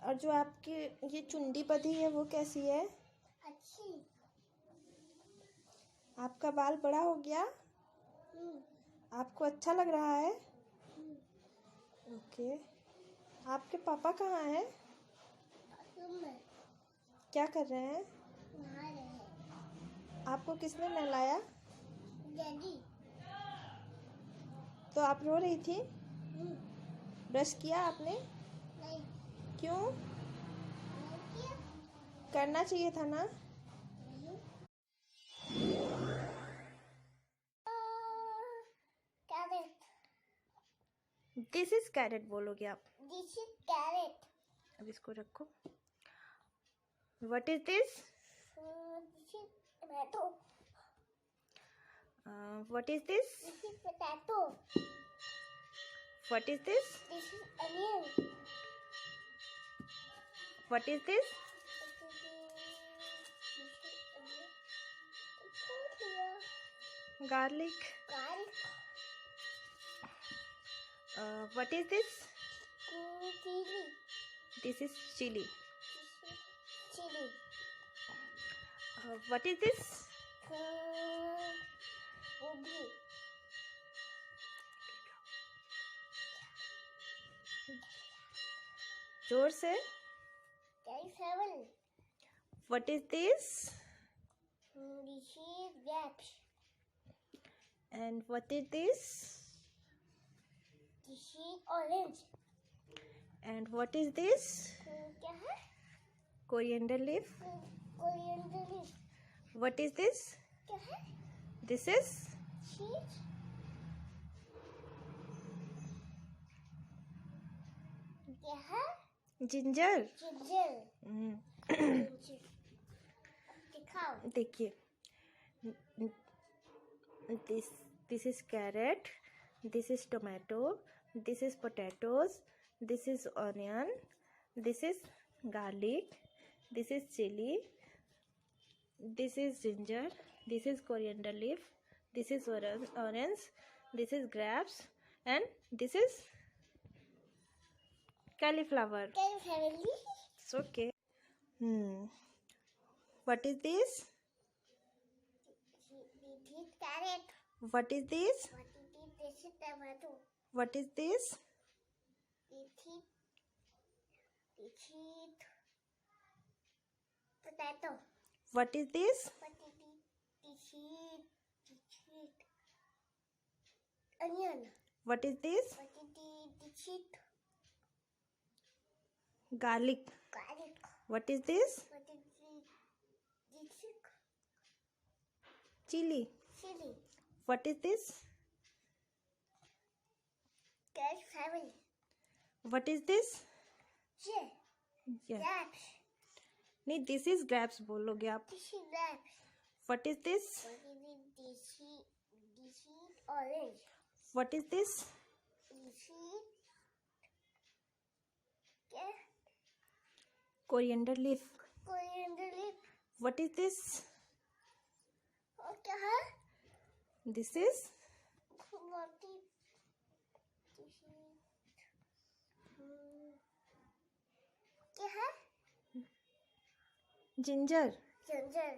और जो आपकी ये चुंडी बंधी है वो कैसी है? अच्छी। आपका बाल बड़ा हो गया? आपको अच्छा लग रहा है? ओके। आपके पापा कहाँ हैं? क्या कर रहे हैं? नहा रहे हैं। आपको किसने नहलाया? डैडी। तो आप रो रही थी? ब्रश किया आपने? नहीं। क्यों? नहीं किया। करना चाहिए था ना? कैरेट। दिस इज कैरेट बोलोगे आप? This is carrot. अब इसको रखो। What is this? This is tomato. What is this? This is potato. What is this? This is onion. What is this? Garlic. Garlic. What is this? Chili. This is chili. Chili. What is this? Gobi. जोर से. Seven. What is this? This is grapes. And what is this? This is orange. And what is this? क्या है? Coriander leaf. Coriander leaf. What is this? क्या है? This is Cheese. क्या है? ginger. Ginger. दिखाओ. देखिए. This is carrot. This is tomato. This is potatoes. This is onion. This is garlic. This is chili. This is ginger. This is coriander leaf. This is orange. This is grapes. And this is cauliflower. It's okay. What is this? This is carrot. What is this? This is tomato. What is this? This is potato. What is this? This is onion. What is this? This is Garlic. garlic. What is this? This is Chili. chili. What is this? Family. What is this? Yeah. Yeah. Grapes. नहीं, this is grapes बोलोगे आप. This is grapes. What is this? This is orange. What is this? This is क्या? Coriander leaf. Coriander leaf. What is this? और क्या है? This is क्या है? ginger. Ginger.